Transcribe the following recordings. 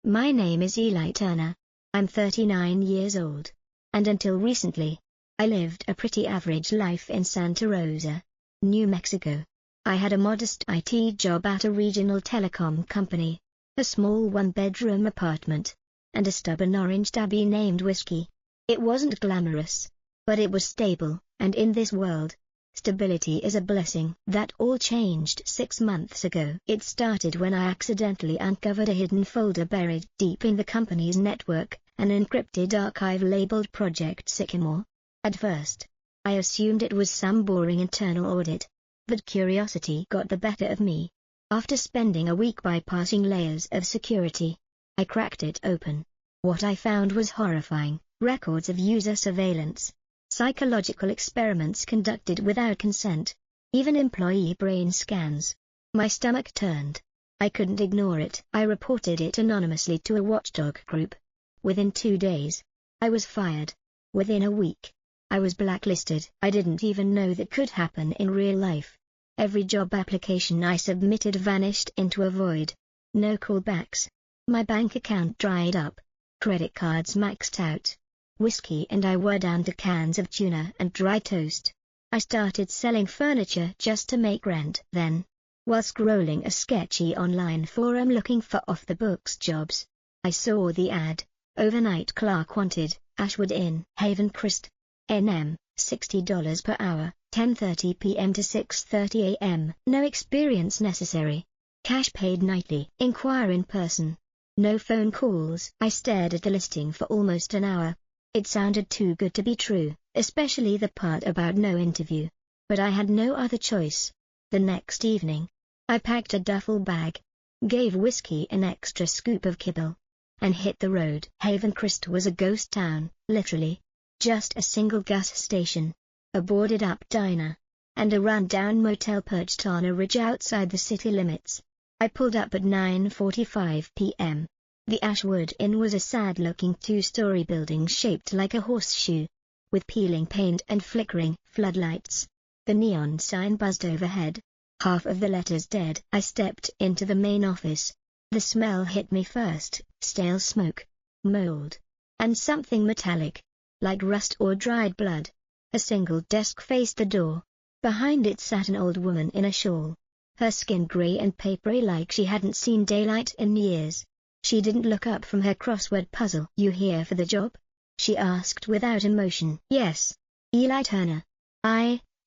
My name is Eli Turner. I'm 39 years old. And until recently, I lived a pretty average life in Santa Rosa, New Mexico. I had a modest IT job at a regional telecom company, a small one-bedroom apartment, and a stubborn orange tabby named Whiskey. It wasn't glamorous, but it was stable, and in this world, stability is a blessing. That all changed 6 months ago. It started when I accidentally uncovered a hidden folder buried deep in the company's network, an encrypted archive labeled Project Sycamore. At first, I assumed it was some boring internal audit, but curiosity got the better of me. After spending a week bypassing layers of security, I cracked it open. What I found was horrifying: records of user surveillance, psychological experiments conducted without consent, even employee brain scans. My stomach turned. I couldn't ignore it. I reported it anonymously to a watchdog group. Within 2 days, I was fired. Within a week, I was blacklisted. I didn't even know that could happen in real life. Every job application I submitted vanished into a void. No callbacks. My bank account dried up. Credit cards maxed out. Whiskey and I were down to cans of tuna and dry toast. I started selling furniture just to make rent. Then, while scrolling a sketchy online forum looking for off-the-books jobs, I saw the ad: overnight clerk wanted, Ashwood Inn, Haven Crest, NM, $60 per hour, 10:30 p.m. to 6:30 a.m. No experience necessary. Cash paid nightly. Inquire in person. No phone calls. I stared at the listing for almost an hour. It sounded too good to be true, especially the part about no interview. But I had no other choice. The next evening, I packed a duffel bag, gave Whiskey an extra scoop of kibble, and hit the road. Haven Crest was a ghost town, literally. Just a single gas station, a boarded-up diner, and a run-down motel perched on a ridge outside the city limits. I pulled up at 9:45 p.m. The Ashwood Inn was a sad-looking 2-story building shaped like a horseshoe, with peeling paint and flickering floodlights. The neon sign buzzed overhead, half of the letters dead. I stepped into the main office. The smell hit me first: stale smoke, mold, and something metallic, like rust or dried blood. A single desk faced the door. Behind it sat an old woman in a shawl, her skin gray and papery like she hadn't seen daylight in years. She didn't look up from her crossword puzzle. "You here for the job?" she asked without emotion. "Yes. Eli Turner."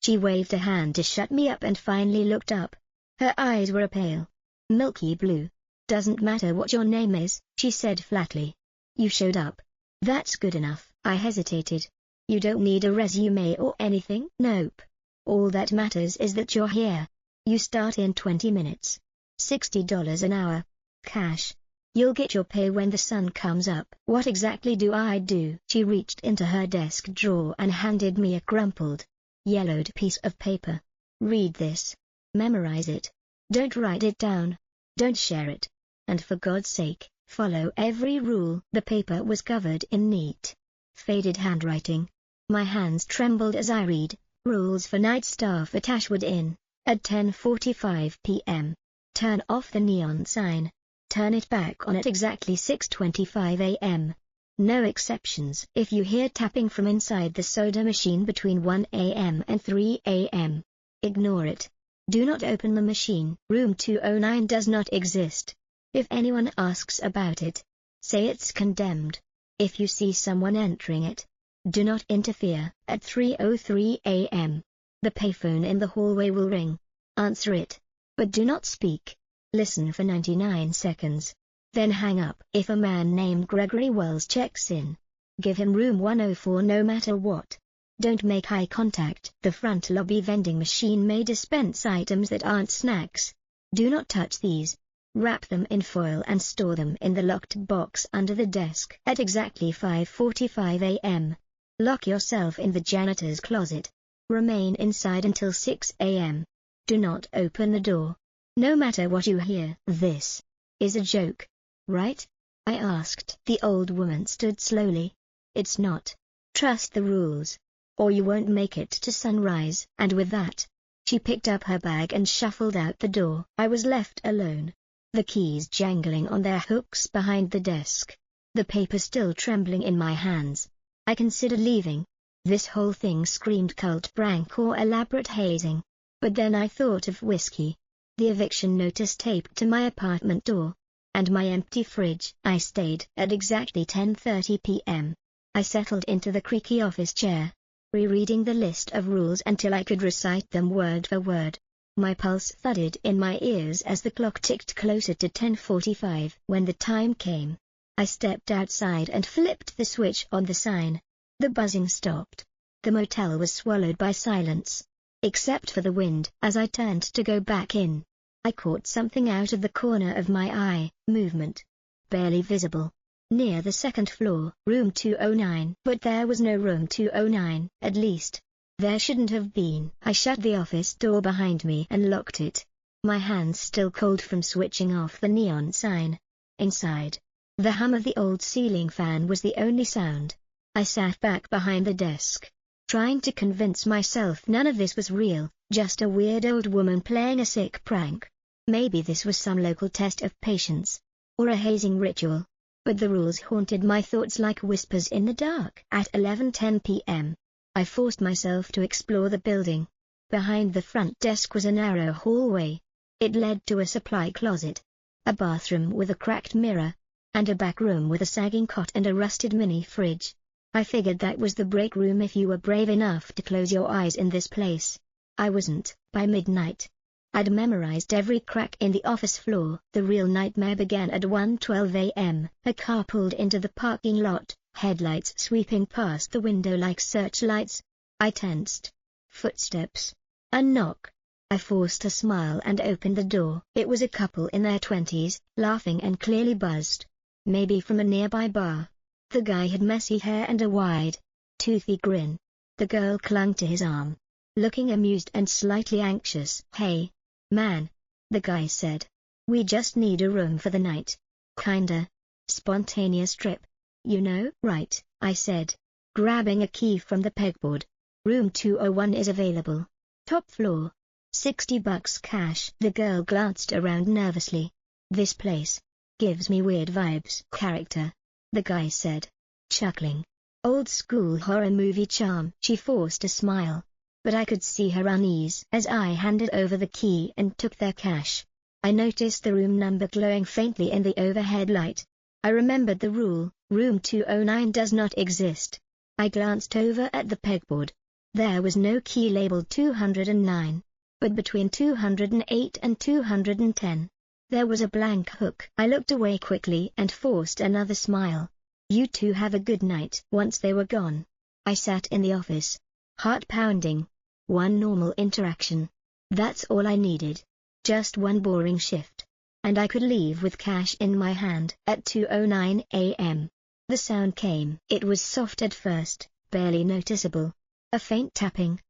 She waved a hand to shut me up and finally looked up. Her eyes were a pale, milky blue. "Doesn't matter what your name is," she said flatly. "You showed up. That's good enough." I hesitated. "You don't need a resume or anything?" "Nope. All that matters is that you're here. You start in 20 minutes. $60 an hour. Cash. You'll get your pay when the sun comes up." "What exactly do I do?" She reached into her desk drawer and handed me a crumpled, yellowed piece of paper. "Read this. Memorize it. Don't write it down. Don't share it. And for God's sake, follow every rule." The paper was covered in neat, faded handwriting. My hands trembled as I read: "Rules for night staff at Ashwood Inn. At 10:45 p.m. Turn off the neon sign. Turn it back on at exactly 6:25 a.m. No exceptions. If you hear tapping from inside the soda machine between 1 a.m. and 3 a.m., ignore it. Do not open the machine. Room 209 does not exist. If anyone asks about it, say it's condemned. If you see someone entering it, do not interfere. At 3:03 a.m., the payphone in the hallway will ring. Answer it, but do not speak. Listen for 99 seconds. Then hang up. If a man named Gregory Wells checks in, give him room 104 no matter what. Don't make eye contact. The front lobby vending machine may dispense items that aren't snacks. Do not touch these. Wrap them in foil and store them in the locked box under the desk. At exactly 5:45 a.m., lock yourself in the janitor's closet. Remain inside until 6 a.m. Do not open the door, no matter what you hear. This is a joke, right? I asked. The old woman stood slowly. It's not. Trust the rules, or you won't make it to sunrise. And with that, she picked up her bag and shuffled out the door. I was left alone. the keys jangling on their hooks behind the desk, the paper still trembling in my hands. I considered leaving. This whole thing screamed cult prank or elaborate hazing. But then I thought of whiskey, the eviction notice taped to my apartment door, and my empty fridge. I stayed at exactly 10:30 p.m. I settled into the creaky office chair, rereading the list of rules until I could recite them word for word. My pulse thudded in my ears as the clock ticked closer to 10:45. When the time came, I stepped outside and flipped the switch on the sign. The buzzing stopped. The motel was swallowed by silence, except for the wind. As I turned to go back in, I caught something out of the corner of my eye, movement. Barely visible. Near the second floor, room 209. But there was no room 209, at least. There shouldn't have been. I shut the office door behind me and locked it, my hands still cold from switching off the neon sign. Inside, the hum of the old ceiling fan was the only sound. I sat back behind the desk, trying to convince myself none of this was real, just a weird old woman playing a sick prank. Maybe this was some local test of patience, or a hazing ritual. But the rules haunted my thoughts like whispers in the dark. At 11:10 p.m., I forced myself to explore the building. Behind the front desk was a narrow hallway. It led to a supply closet, a bathroom with a cracked mirror, and a back room with a sagging cot and a rusted mini fridge. I figured that was the break room if you were brave enough to close your eyes in this place. I wasn't. By midnight, I'd memorized every crack in the office floor. The real nightmare began at 1:12 a.m. A car pulled into the parking lot, headlights sweeping past the window like searchlights. I tensed. Footsteps. A knock. I forced a smile and opened the door. It was a couple in their 20s, laughing and clearly buzzed. Maybe from a nearby bar. The guy had messy hair and a wide, toothy grin. The girl clung to his arm, looking amused and slightly anxious. "Hey, man," the guy said. "We just need a room for the night. Kinda spontaneous trip. You know?" "Right," I said, grabbing a key from the pegboard. "Room 201 is available. Top floor. $60 cash." The girl glanced around nervously. "This place gives me weird vibes." "Character," the guy said, chuckling. "Old school horror movie charm." She forced a smile, but I could see her unease as I handed over the key and took their cash. I noticed the room number glowing faintly in the overhead light. I remembered the rule, room 209 does not exist. I glanced over at the pegboard. There was no key labeled 209, but between 208 and 210. There was a blank hook. I looked away quickly and forced another smile. "You two have a good night." Once they were gone, I sat in the office, heart pounding. One normal interaction. That's all I needed. Just one boring shift, and I could leave with cash in my hand. At 2:09 a.m., the sound came. It was soft at first, barely noticeable. A faint tapping,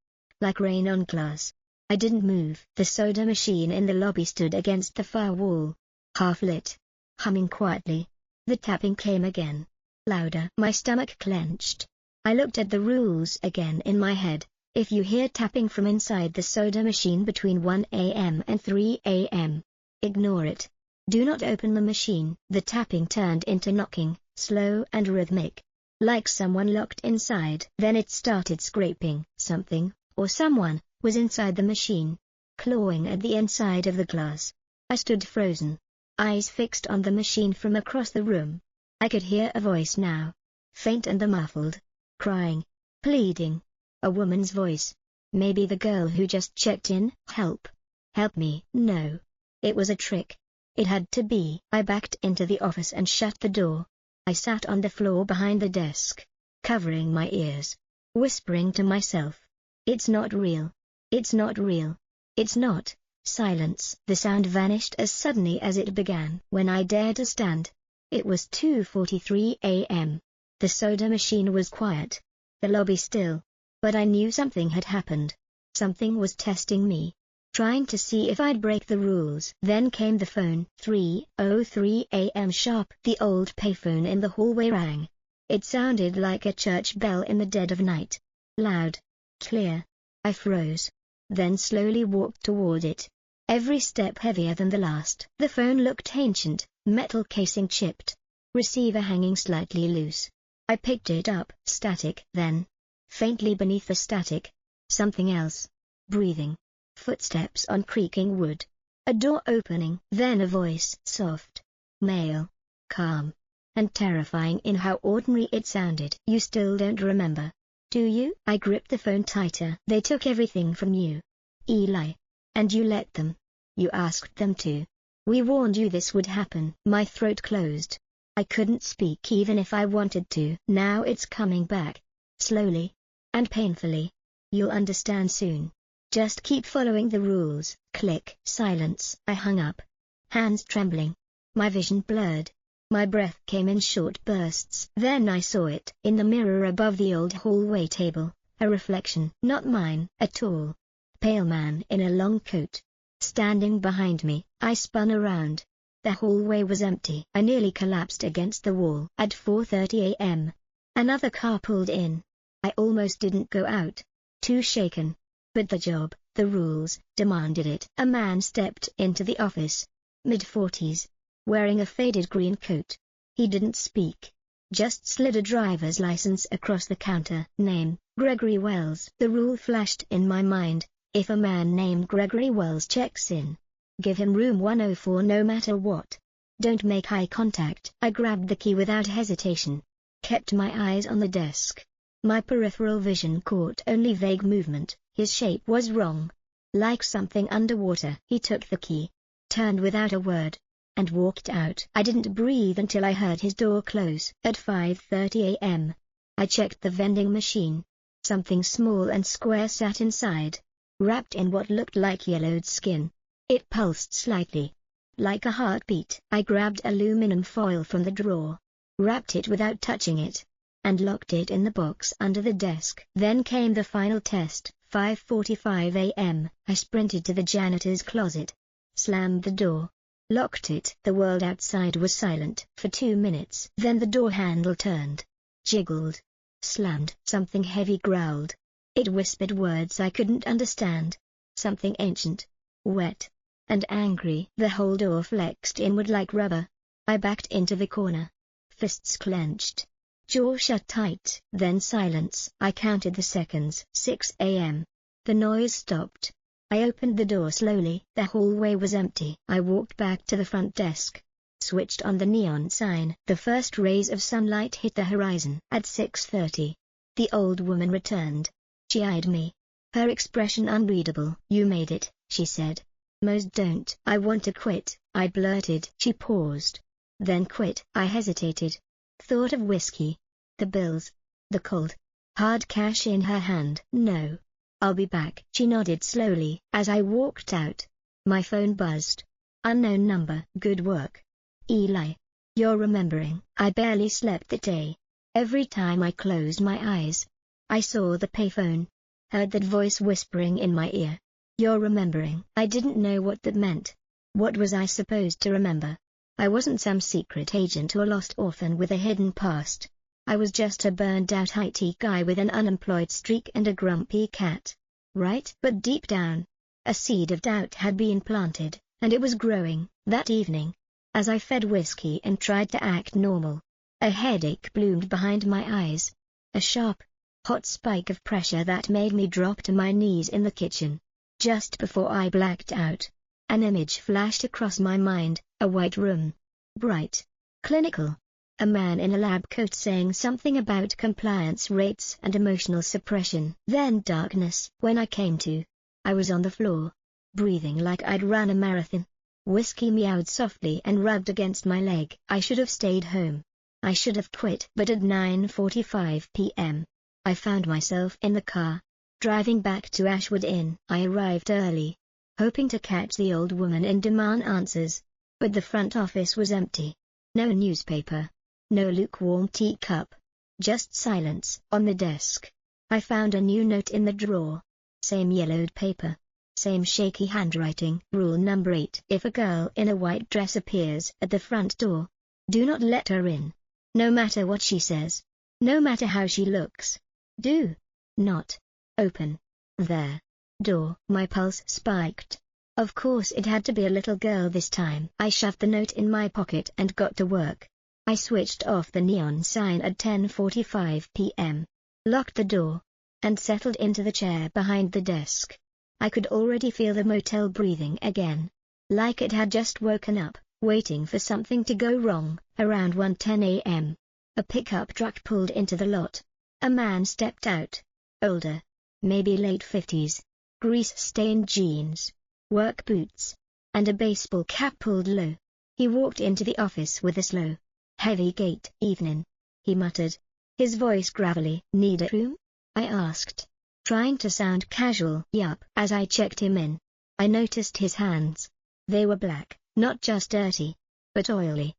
like rain on glass. I didn't move. The soda machine in the lobby stood against the far wall, half lit, humming quietly. The tapping came again, louder. My stomach clenched. I looked at the rules again in my head. If you hear tapping from inside the soda machine between 1 a.m. and 3 a.m., ignore it. Do not open the machine. The tapping turned into knocking, slow and rhythmic, like someone locked inside. Then it started scraping. Something, or someone, was inside the machine, clawing at the inside of the glass. I stood frozen, eyes fixed on the machine from across the room. I could hear a voice now, faint and muffled, crying, pleading. A woman's voice. Maybe the girl who just checked in. "Help. Help me." No. It was a trick. It had to be. I backed into the office and shut the door. I sat on the floor behind the desk, covering my ears, whispering to myself, "It's not real. It's not real. It's not." Silence. The sound vanished as suddenly as it began. When I dared to stand, it was 2:43 a.m. The soda machine was quiet, the lobby still. But I knew something had happened. Something was testing me, trying to see if I'd break the rules. Then came the phone. 3:03 a.m. sharp. The old payphone in the hallway rang. It sounded like a church bell in the dead of night. Loud, clear. I froze, then slowly walked toward it. every step heavier than the last. The phone looked ancient, metal casing chipped, receiver hanging slightly loose. I picked it up, static, then, faintly beneath the static, something else. Breathing. Footsteps on creaking wood. A door opening, then a voice, soft, male, calm, and terrifying in how ordinary it sounded. "You still don't remember, do you?" I gripped the phone tighter. "They took everything from you, Eli. And you let them. You asked them to. We warned you this would happen." My throat closed. I couldn't speak even if I wanted to. "Now it's coming back. Slowly. And painfully. You'll understand soon. Just keep following the rules." Click. Silence. I hung up. Hands trembling. My vision blurred. My breath came in short bursts. Then I saw it. In the mirror above the old hallway table, a reflection. Not mine. A tall, pale man in a long coat. Standing behind me. I spun around. The hallway was empty. I nearly collapsed against the wall. At 4:30 a.m. Another car pulled in. I almost didn't go out. Too shaken. But the job, the rules, demanded it. A man stepped into the office. Mid-40s. Wearing a faded green coat. He didn't speak. Just slid a driver's license across the counter. Name, Gregory Wells. The rule flashed in my mind. If a man named Gregory Wells checks in, give him room 104 no matter what. Don't make eye contact. I grabbed the key without hesitation. Kept my eyes on the desk. My peripheral vision caught only vague movement. His shape was wrong. Like something underwater. He took the key, turned without a word, and walked out. I didn't breathe until I heard his door close. At 5:30 a.m. I checked the vending machine. Something small and square sat inside, wrapped in what looked like yellowed skin. It pulsed slightly, like a heartbeat. I grabbed aluminum foil from the drawer, wrapped it without touching it, and locked it in the box under the desk. Then came the final test. 5:45 a.m. I sprinted to the janitor's closet, slammed the door, locked it. The world outside was silent for 2 minutes. Then the door handle turned, jiggled, slammed. Something heavy growled. It whispered words I couldn't understand. Something ancient, wet, and angry. The whole door flexed inward like rubber. I backed into the corner, fists clenched, jaw shut tight. Then silence. I counted the seconds. 6 a.m. The noise stopped. I opened the door slowly. The hallway was empty. I walked back to the front desk, switched on the neon sign. The first rays of sunlight hit the horizon. At 6:30, the old woman returned. She eyed me, her expression unreadable. "You made it," she said. "Most don't." "I want to quit," I blurted. She paused. "Then quit." I hesitated. Thought of whiskey, the bills, the cold, hard cash in her hand. "No. I'll be back." She nodded slowly. As I walked out, my phone buzzed. Unknown number. "Good work, Eli. You're remembering." I barely slept that day. Every time I closed my eyes, I saw the payphone, heard that voice whispering in my ear. "You're remembering." I didn't know what that meant. What was I supposed to remember? I wasn't some secret agent or lost orphan with a hidden past. I was just a burned-out IT guy with an unemployed streak and a grumpy cat. Right? But deep down, a seed of doubt had been planted, and it was growing. That evening, as I fed whiskey and tried to act normal, a headache bloomed behind my eyes. A sharp, hot spike of pressure that made me drop to my knees in the kitchen. Just before I blacked out, an image flashed across my mind, a white room. Bright. Clinical. A man in a lab coat saying something about compliance rates and emotional suppression. Then darkness. When I came to, I was on the floor, breathing like I'd run a marathon. Whiskey meowed softly and rubbed against my leg. I should have stayed home. I should have quit. But at 9:45 p.m., I found myself in the car, driving back to Ashwood Inn. I arrived early, hoping to catch the old woman and demand answers, but the front office was empty. No newspaper, no lukewarm teacup, just silence. On the desk, I found a new note in the drawer. Same yellowed paper, same shaky handwriting. Rule number 8. If a girl in a white dress appears at the front door, do not let her in. No matter what she says, no matter how she looks, do not open their door. My pulse spiked. Of course it had to be a little girl this time. I shoved the note in my pocket and got to work. I switched off the neon sign at 10:45 p.m., locked the door, and settled into the chair behind the desk. I could already feel the motel breathing again, like it had just woken up, waiting for something to go wrong. Around 1:10 a.m., a pickup truck pulled into the lot. A man stepped out, older, maybe late 50s, grease-stained jeans, work boots, and a baseball cap pulled low. He walked into the office with a slow, heavy gait. "Evening," he muttered, his voice gravelly. "Need a room?" I asked, trying to sound casual. "Yup." As I checked him in, I noticed his hands. They were black, not just dirty, but oily,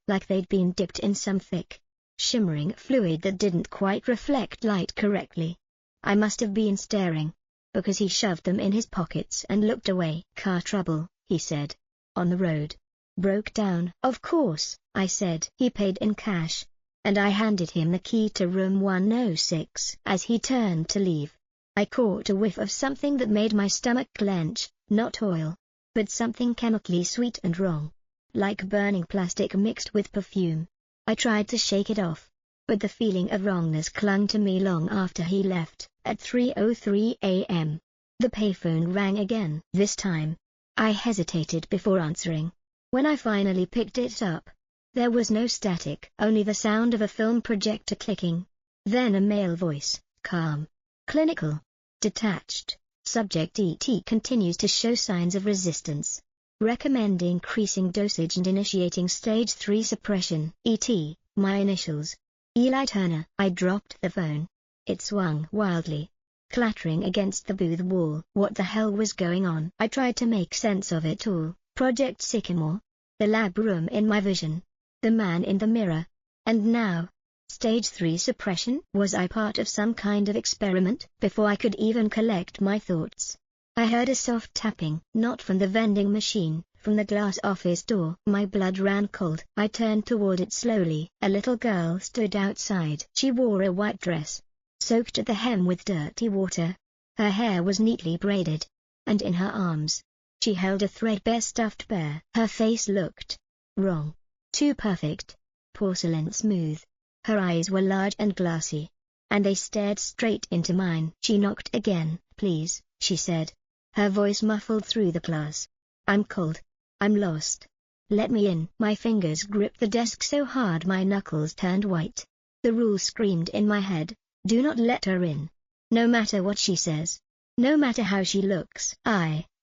like they'd been dipped in some thick, shimmering fluid that didn't quite reflect light correctly. I must have been staring, because he shoved them in his pockets and looked away. "Car trouble," he said. "On the road. Broke down." "Of course," I said. He paid in cash, and I handed him the key to room 106. As he turned to leave, I caught a whiff of something that made my stomach clench. Not oil, but something chemically sweet and wrong, like burning plastic mixed with perfume. I tried to shake it off, but the feeling of wrongness clung to me long after he left. At 3:03 a.m., the payphone rang again. This time, I hesitated before answering. When I finally picked it up, there was no static, only the sound of a film projector clicking. Then a male voice, calm, clinical, detached. "Subject ET continues to show signs of resistance. Recommend increasing dosage and initiating stage 3 suppression." ET, my initials. Eli Turner. I dropped the phone. It swung wildly, clattering against the booth wall. What the hell was going on? I tried to make sense of it all. Project Sycamore, the lab room in my vision, the man in the mirror, and now, stage 3 suppression. Was I part of some kind of experiment? Before I could even collect my thoughts, I heard a soft tapping, not from the vending machine, from the glass office door. My blood ran cold. I turned toward it slowly. A little girl stood outside. She wore a white dress, soaked at the hem with dirty water. Her hair was neatly braided, and in her arms, she held a threadbare stuffed bear. Her face looked wrong, too perfect, porcelain smooth. Her eyes were large and glassy, and they stared straight into mine. She knocked again. "Please," she said, her voice muffled through the glass. "I'm cold. I'm lost. Let me in." My fingers gripped the desk so hard my knuckles turned white. The rule screamed in my head: do not let her in. No matter what she says. No matter how she looks.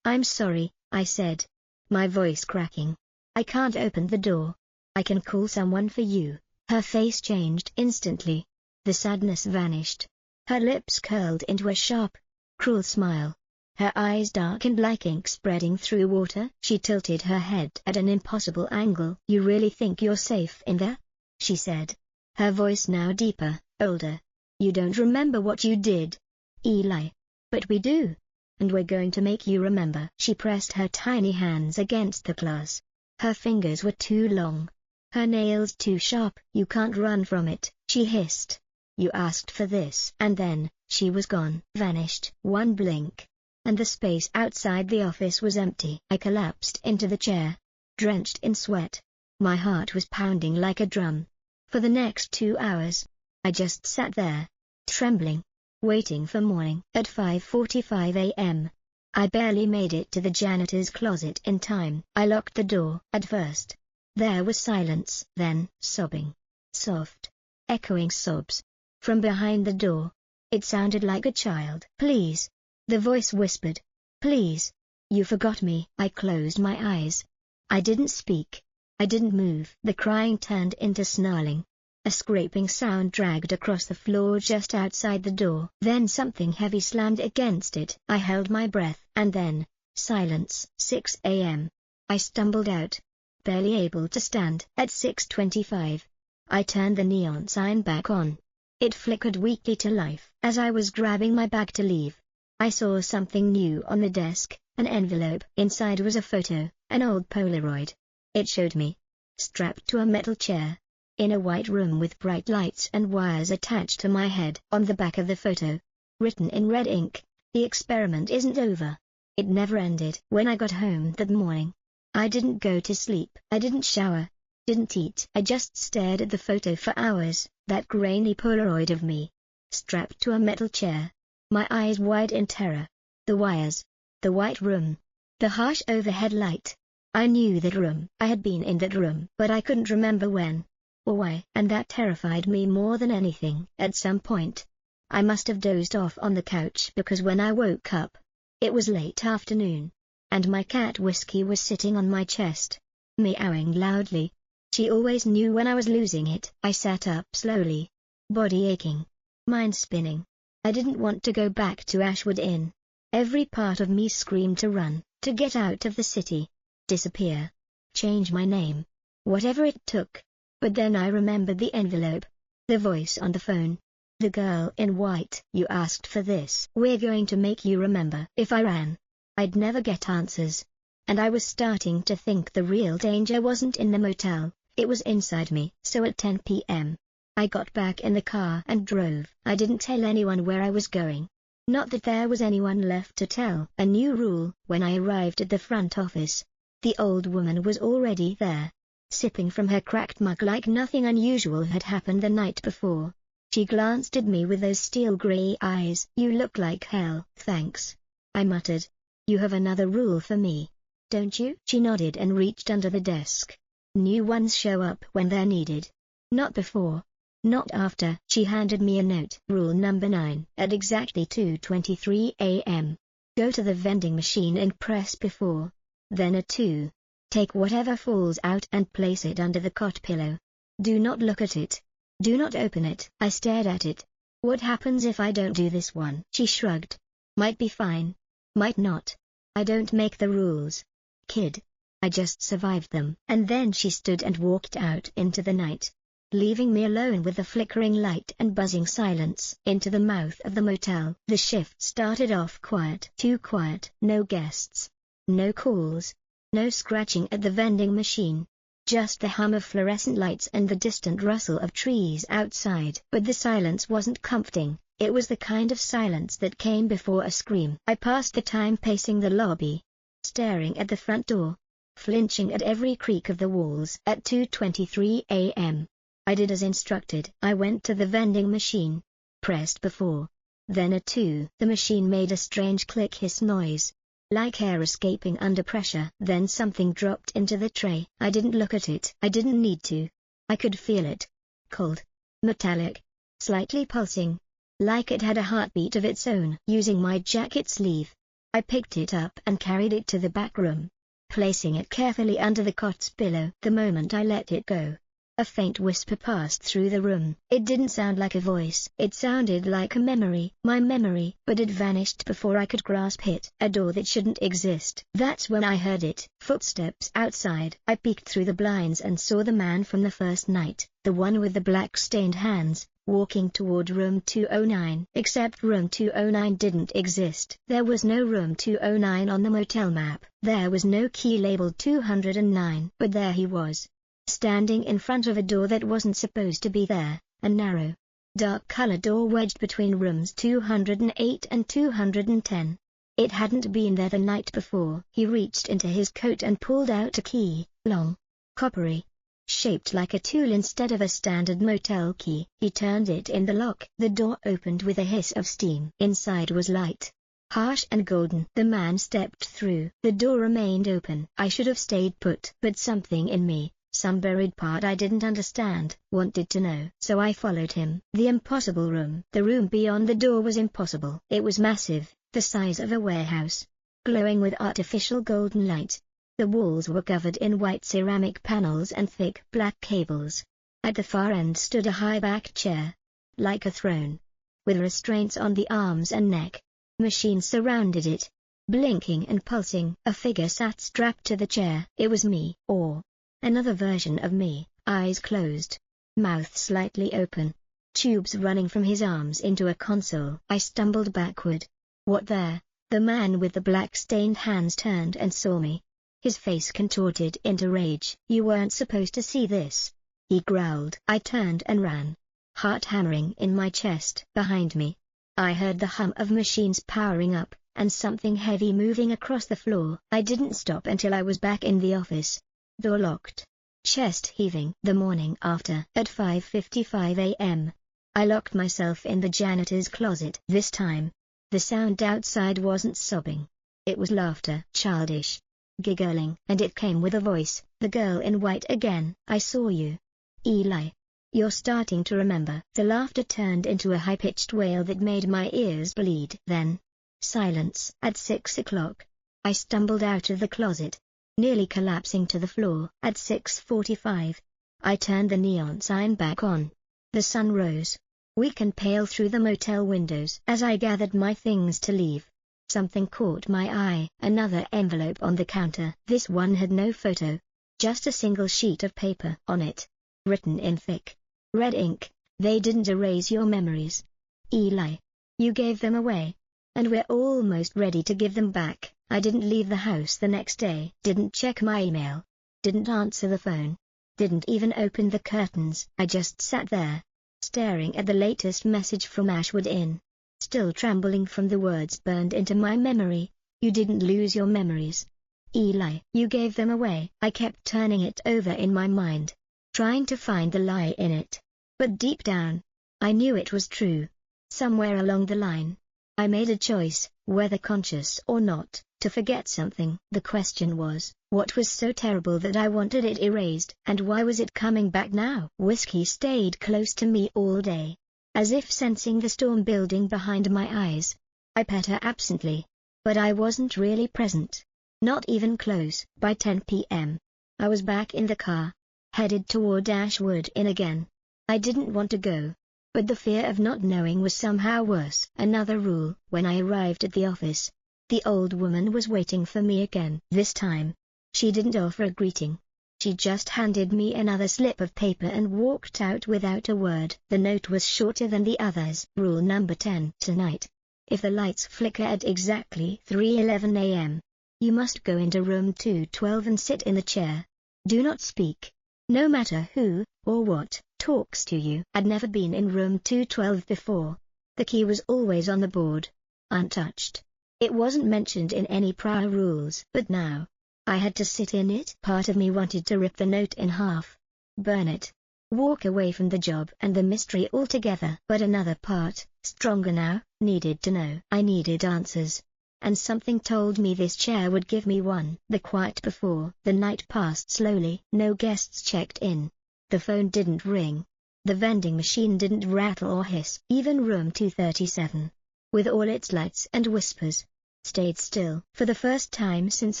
I'm sorry," I said, my voice cracking. "I can't open the door. I can call someone for you." Her face changed instantly. The sadness vanished. Her lips curled into a sharp, cruel smile. Her eyes darkened like ink spreading through water. She tilted her head at an impossible angle. "You really think you're safe in there?" she said, her voice now deeper, older. "You don't remember what you did, Eli. But we do. And we're going to make you remember." She pressed her tiny hands against the glass. Her fingers were too long, her nails too sharp. "You can't run from it," she hissed. "You asked for this." And then, she was gone. Vanished. One blink, and the space outside the office was empty. I collapsed into the chair, drenched in sweat. My heart was pounding like a drum. For the next 2 hours, I just sat there, trembling, waiting for morning. At 5:45 a.m., I barely made it to the janitor's closet in time. I locked the door. At first, there was silence. Then, sobbing. Soft, echoing sobs. From behind the door. It sounded like a child. "Please," the voice whispered. "Please. You forgot me." I closed my eyes. I didn't speak. I didn't move. The crying turned into snarling. A scraping sound dragged across the floor just outside the door. Then something heavy slammed against it. I held my breath. And then, silence. 6 a.m. I stumbled out, barely able to stand. At 6:25, I turned the neon sign back on. It flickered weakly to life. As I was grabbing my bag to leave, I saw something new on the desk, an envelope. Inside was a photo, an old Polaroid. It showed me, strapped to a metal chair, in a white room with bright lights and wires attached to my head. On the back of the photo, written in red ink, "The experiment isn't over. It never ended. When I got home that morning, I didn't go to sleep. I didn't shower, didn't eat. I just stared at the photo for hours, that grainy Polaroid of me, strapped to a metal chair, my eyes wide in terror. The wires, the white room, the harsh overhead light. I knew that room. I had been in that room, but I couldn't remember when or why, and that terrified me more than anything. At some point, I must have dozed off on the couch because when I woke up, it was late afternoon, and my cat Whiskey was sitting on my chest, meowing loudly. She always knew when I was losing it. I sat up slowly, body aching, mind spinning. I didn't want to go back to Ashwood Inn. Every part of me screamed to run, to get out of the city, disappear, change my name, whatever it took. But then I remembered the envelope, the voice on the phone. The girl in white. "You asked for this. We're going to make you remember." If I ran, I'd never get answers. And I was starting to think the real danger wasn't in the motel, it was inside me. So at 10 p.m., I got back in the car and drove. I didn't tell anyone where I was going. Not that there was anyone left to tell. A new rule. When I arrived at the front office, the old woman was already there, sipping from her cracked mug like nothing unusual had happened the night before. She glanced at me with those steel grey eyes. "You look like hell." "Thanks," I muttered. "You have another rule for me, don't you?" She nodded and reached under the desk. "New ones show up when they're needed. Not before. Not after." She handed me a note. "Rule number 9. At exactly 2:23 a.m., go to the vending machine and press before. Then at 2, take whatever falls out and place it under the cot pillow. Do not look at it. Do not open it." I stared at it. "What happens if I don't do this one?" She shrugged. "Might be fine. Might not. I don't make the rules, kid. I just survived them." And then she stood and walked out into the night, leaving me alone with the flickering light and buzzing silence. Into the mouth of the motel. The shift started off quiet. Too quiet. No guests. No calls. No scratching at the vending machine. Just the hum of fluorescent lights and the distant rustle of trees outside. But the silence wasn't comforting. It was the kind of silence that came before a scream. I passed the time pacing the lobby, staring at the front door, flinching at every creak of the walls. At 2:23 a.m., I did as instructed. I went to the vending machine, pressed before. Then at 2, the machine made a strange click-hiss noise, like air escaping under pressure. Then something dropped into the tray. I didn't look at it. I didn't need to. I could feel it. Cold, metallic, slightly pulsing, like it had a heartbeat of its own. Using my jacket sleeve, I picked it up and carried it to the back room, placing it carefully under the cot's pillow. The moment I let it go, a faint whisper passed through the room. It didn't sound like a voice. It sounded like a memory. My memory. But it vanished before I could grasp it. A door that shouldn't exist. That's when I heard it. Footsteps outside. I peeked through the blinds and saw the man from the first night, the one with the black-stained hands, walking toward room 209. Except room 209 didn't exist. There was no room 209 on the motel map. There was no key labeled 209. But there he was, standing in front of a door that wasn't supposed to be there, a narrow, dark-colored door wedged between rooms 208 and 210. It hadn't been there the night before. He reached into his coat and pulled out a key, long, coppery, shaped like a tool instead of a standard motel key. He turned it in the lock. The door opened with a hiss of steam. Inside was light, harsh and golden. The man stepped through. The door remained open. I should have stayed put. But something in me, some buried part I didn't understand, wanted to know. So I followed him. The impossible room. The room beyond the door was impossible. It was massive, the size of a warehouse, glowing with artificial golden light. The walls were covered in white ceramic panels and thick black cables. At the far end stood a high-backed chair, like a throne, with restraints on the arms and neck. Machines surrounded it, blinking and pulsing. A figure sat strapped to the chair. It was me, or another version of me, eyes closed, mouth slightly open, tubes running from his arms into a console. I stumbled backward. What there? The man with the black-stained hands turned and saw me. His face contorted into rage. "You weren't supposed to see this," he growled. I turned and ran, heart hammering in my chest. Behind me, I heard the hum of machines powering up, and something heavy moving across the floor. I didn't stop until I was back in the office. Door locked. Chest heaving. The morning after, at 5:55 a.m., I locked myself in the janitor's closet. This time, the sound outside wasn't sobbing. It was laughter, childish, giggling, and it came with a voice. The girl in white again. I saw you. Eli. You're starting to remember. The laughter turned into a high-pitched wail that made my ears bleed. Then, silence. At 6 o'clock, I stumbled out of the closet, nearly collapsing to the floor. At 6:45, I turned the neon sign back on. The sun rose, weak and pale through the motel windows. As I gathered my things to leave, something caught my eye. Another envelope on the counter. This one had no photo, just a single sheet of paper. On it, written in thick, red ink, "They didn't erase your memories. Eli. You gave them away. And we're almost ready to give them back." I didn't leave the house the next day. Didn't check my email. Didn't answer the phone. Didn't even open the curtains. I just sat there, staring at the latest message from Ashwood Inn, still trembling from the words burned into my memory. "You didn't lose your memories. Eli. You gave them away." I kept turning it over in my mind, trying to find the lie in it. But deep down, I knew it was true. Somewhere along the line, I made a choice, whether conscious or not, to forget something. The question was, what was so terrible that I wanted it erased, and why was it coming back now? Whiskey stayed close to me all day, as if sensing the storm building behind my eyes. I pet her absently, but I wasn't really present, not even close. By 10 p.m., I was back in the car, headed toward Ashwood Inn again. I didn't want to go, but the fear of not knowing was somehow worse. Another rule. When I arrived at the office, the old woman was waiting for me again. This time, she didn't offer a greeting. She just handed me another slip of paper and walked out without a word. The note was shorter than the others. Rule number 10. Tonight, if the lights flicker at exactly 3:11 a.m., you must go into room 212 and sit in the chair. Do not speak, no matter who, or what, talks to you. I'd never been in room 212 before. The key was always on the board, untouched. It wasn't mentioned in any prior rules. But now, I had to sit in it. Part of me wanted to rip the note in half, burn it, walk away from the job and the mystery altogether. But another part, stronger now, needed to know. I needed answers, and something told me this chair would give me one. The quiet before the night passed slowly. No guests checked in. The phone didn't ring. The vending machine didn't rattle or hiss. Even room 237, with all its lights and whispers, stayed still. For the first time since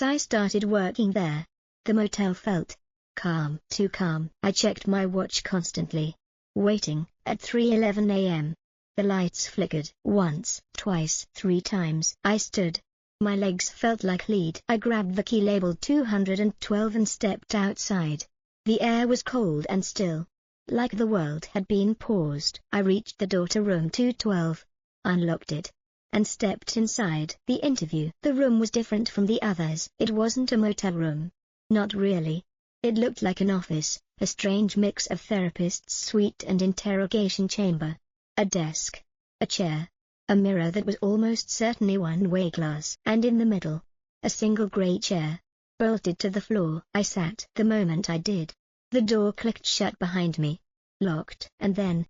I started working there, the motel felt calm. Too calm. I checked my watch constantly, waiting. At 3:11 a.m., the lights flickered. Once, twice, 3 times. I stood. My legs felt like lead. I grabbed the key labeled 212 and stepped outside. The air was cold and still, like the world had been paused. I reached the door to room 212, unlocked it, and stepped inside. The interview. The room was different from the others. It wasn't a motel room. Not really. It looked like an office, a strange mix of therapist's suite and interrogation chamber. A desk, a chair, a mirror that was almost certainly one-way glass. And in the middle, a single grey chair, bolted to the floor. I sat. The moment I did, the door clicked shut behind me, locked. And then,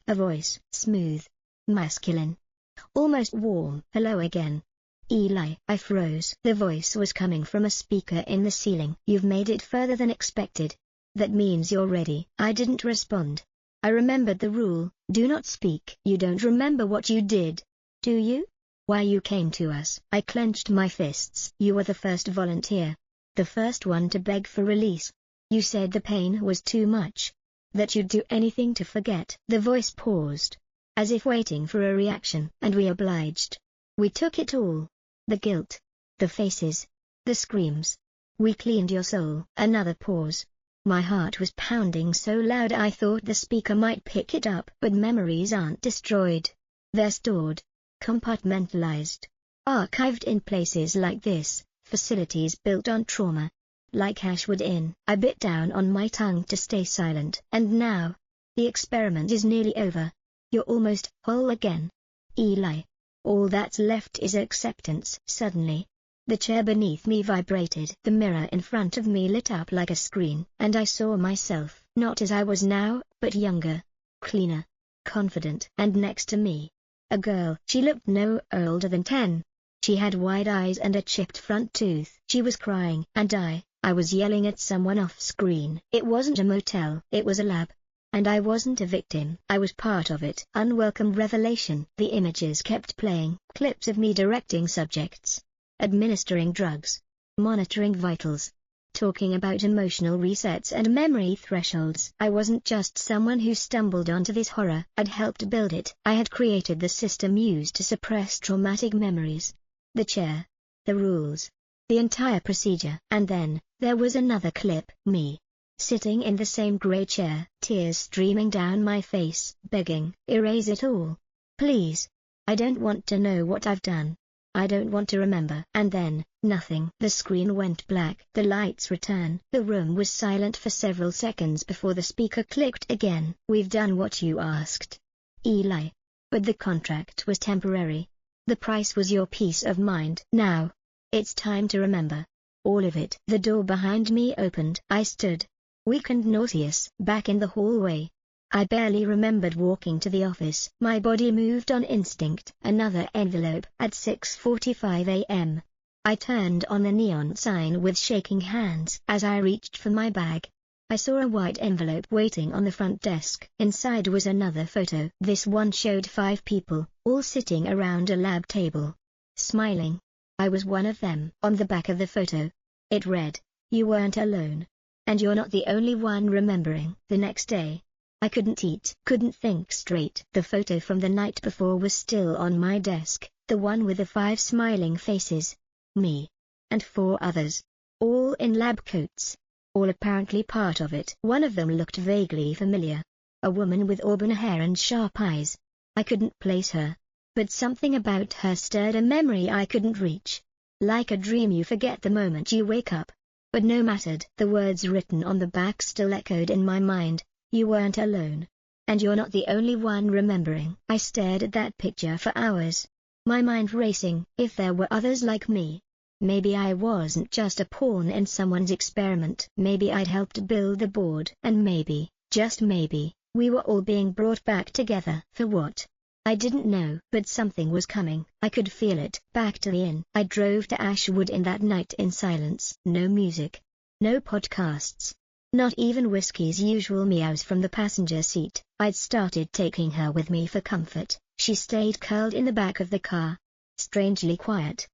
a voice, smooth, masculine, almost warm. "Hello again, Eli." I froze. The voice was coming from a speaker in the ceiling. "You've made it further than expected. That means you're ready." I didn't respond. I remembered the rule, do not speak. "You don't remember what you did, do you? Why you came to us?" I clenched my fists. "You were the first volunteer, the first one to beg for release. You said the pain was too much, that you'd do anything to forget." The voice paused, as if waiting for a reaction. "And we obliged. We took it all. The guilt, the faces, the screams. We cleaned your soul." Another pause. My heart was pounding so loud I thought the speaker might pick it up. "But memories aren't destroyed. They're stored, compartmentalized, archived in places like this, facilities built on trauma, like Ashwood Inn." I bit down on my tongue to stay silent. "And now, the experiment is nearly over. You're almost whole again, Eli. All that's left is acceptance. Suddenly, the chair beneath me vibrated. The mirror in front of me lit up like a screen, and I saw myself, not as I was now, but younger, cleaner, confident. And next to me, a girl. She looked no older than 10. She had wide eyes and a chipped front tooth. She was crying, and I was yelling at someone off screen. It wasn't a motel, it was a lab. And I wasn't a victim, I was part of it. Unwelcome revelation. The images kept playing, clips of me directing subjects, administering drugs, monitoring vitals, talking about emotional resets and memory thresholds. I wasn't just someone who stumbled onto this horror, I'd helped build it. I had created the system used to suppress traumatic memories. The chair, the rules, the entire procedure. And then, there was another clip, me, sitting in the same grey chair, tears streaming down my face, begging, erase it all. Please. I don't want to know what I've done. I don't want to remember. And then, nothing. The screen went black. The lights returned. The room was silent for several seconds before the speaker clicked again. We've done what you asked, Eli. But the contract was temporary. The price was your peace of mind. Now, it's time to remember. All of it. The door behind me opened. I stood, weak and nauseous, back in the hallway. I barely remembered walking to the office. My body moved on instinct. Another envelope. At 6:45 a.m. I turned on the neon sign with shaking hands. As I reached for my bag, I saw a white envelope waiting on the front desk. Inside was another photo. This one showed 5 people, all sitting around a lab table, smiling. I was one of them. On the back of the photo, it read, "You weren't alone. And you're not the only one remembering." The next day, I couldn't eat, couldn't think straight. The photo from the night before was still on my desk, the one with the 5 smiling faces. Me. And 4 others. All in lab coats. All apparently part of it. One of them looked vaguely familiar. A woman with auburn hair and sharp eyes. I couldn't place her. But something about her stirred a memory I couldn't reach. Like a dream you forget the moment you wake up. But no mattered. The words written on the back still echoed in my mind. You weren't alone. And you're not the only one remembering. I stared at that picture for hours, my mind racing. If there were others like me, maybe I wasn't just a pawn in someone's experiment. Maybe I'd helped build the board. And maybe, just maybe, we were all being brought back together. For what? I didn't know. But something was coming. I could feel it. Back to the inn. I drove to Ashwood Inn that night in silence. No music. No podcasts. Not even Whiskey's usual meows from the passenger seat. I'd started taking her with me for comfort. She stayed curled in the back of the car, strangely quiet.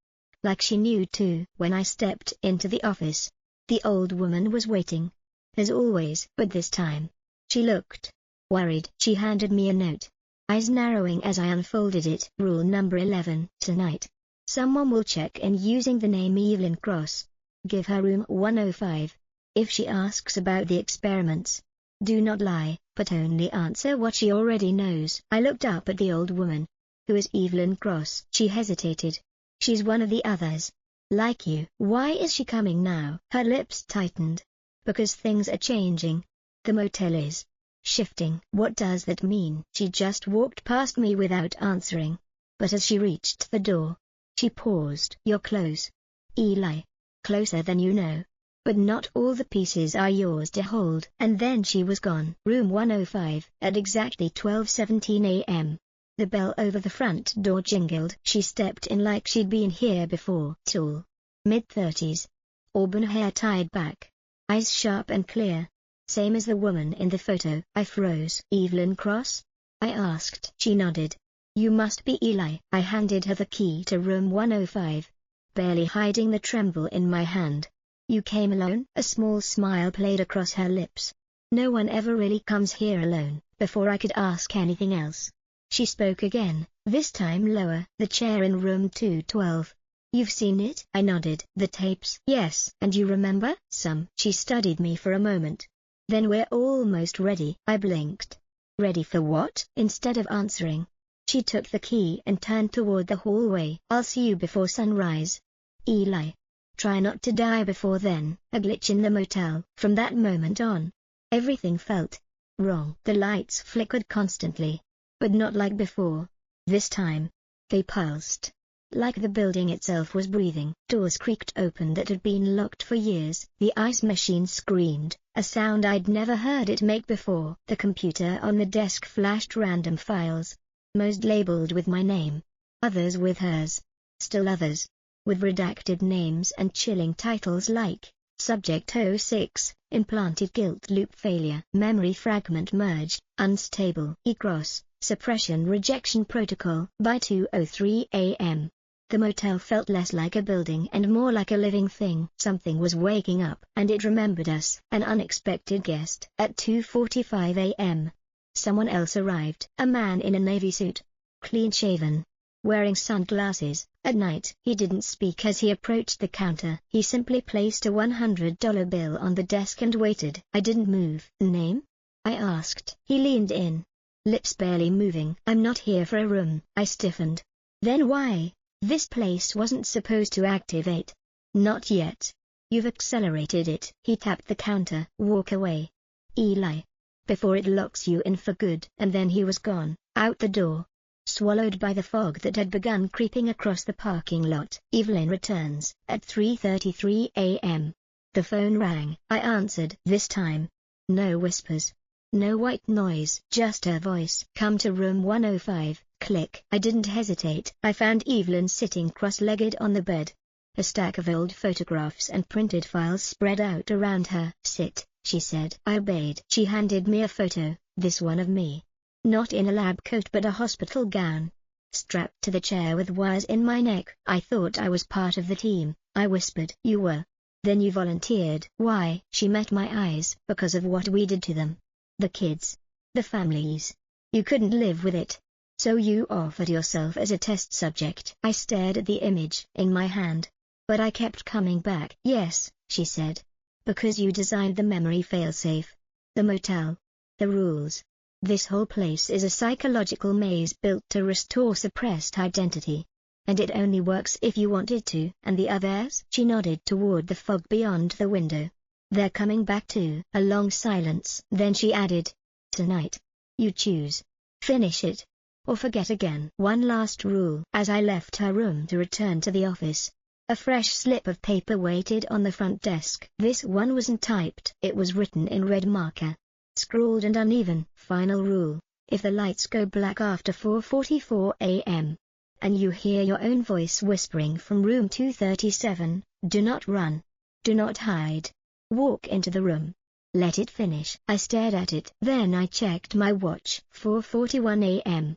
Like she knew too. When I stepped into the office, the old woman was waiting, as always. But this time, she looked worried. She handed me a note, eyes narrowing as I unfolded it. Rule number 11. Tonight, someone will check in using the name Evelyn Cross. Give her room 105. If she asks about the experiments, do not lie, but only answer what she already knows. I looked up at the old woman. Who is Evelyn Cross? She hesitated. She's one of the others. Like you. Why is she coming now? Her lips tightened. Because things are changing. The motel is shifting. What does that mean? She just walked past me without answering. But as she reached the door, she paused. You're close, Eli. Closer than you know. But not all the pieces are yours to hold. And then she was gone. Room 105. At exactly 12:17 a.m. The bell over the front door jingled. She stepped in like she'd been here before. Tall, mid-30s, auburn hair tied back, eyes sharp and clear, same as the woman in the photo. I froze. Evelyn Cross? I asked. She nodded. You must be Eli. I handed her the key to room 105, barely hiding the tremble in my hand. You came alone? A small smile played across her lips. No one ever really comes here alone. Before I could ask anything else, she spoke again, this time lower. The chair in room 212. You've seen it? I nodded. The tapes? Yes. And you remember? Some. She studied me for a moment. Then we're almost ready. I blinked. Ready for what? Instead of answering, she took the key and turned toward the hallway. I'll see you before sunrise, Eli. Try not to die before then. A glitch in the motel. From that moment on, everything felt wrong. The lights flickered constantly, but not like before. This time, They pulsed. Like the building itself was breathing. Doors creaked open that had been locked for years. The ice machine screamed, a sound I'd never heard it make before. The computer on the desk flashed random files. Most labeled with my name. Others with hers. Still others with redacted names and chilling titles like Subject 06, Implanted Guilt Loop Failure, Memory Fragment Merge, Unstable, ECROS, Suppression Rejection Protocol. By 2:03 a.m. the motel felt less like a building and more like a living thing. Something was waking up, and it remembered us. An unexpected guest. At 2:45 a.m. someone else arrived. A man in a navy suit. Clean-shaven. Wearing sunglasses. At night. He didn't speak as he approached the counter. He simply placed a $100 bill on the desk and waited. I didn't move. Name? I asked. He leaned in. Lips barely moving. I'm not here for a room. I stiffened. Then why? This place wasn't supposed to activate. Not yet. You've accelerated it. He tapped the counter. Walk away. Eli. Before it locks you in for good. And then he was gone, out the door. Swallowed by the fog that had begun creeping across the parking lot. Evelyn returns. At 3:33 a.m. The phone rang. I answered. This time. No whispers. No white noise. Just her voice. Come to room 105. Click. I didn't hesitate. I found Evelyn sitting cross-legged on the bed. A stack of old photographs and printed files spread out around her. Sit, she said. I obeyed. She handed me a photo, this one of me. Not in a lab coat but a hospital gown. Strapped to the chair with wires in my neck. I thought I was part of the team, I whispered. You were. Then you volunteered. Why? She met my eyes. Because of what we did to them. The kids. The families. You couldn't live with it. So you offered yourself as a test subject. I stared at the image in my hand. But I kept coming back. Yes, she said. Because you designed the memory failsafe. The motel. The rules. This whole place is a psychological maze built to restore suppressed identity. And it only works if you want it to. And the others? She nodded toward the fog beyond the window. They're coming back too. A long silence. Then she added. Tonight. You choose. Finish it. Or forget again. One last rule. As I left her room to return to the office, a fresh slip of paper waited on the front desk. This one wasn't typed. It was written in red marker. Scrawled and uneven. Final rule. If the lights go black after 4:44 a.m. and you hear your own voice whispering from room 237, do not run. Do not hide. Walk into the room. Let it finish. I stared at it. Then I checked my watch. 4:41 a.m.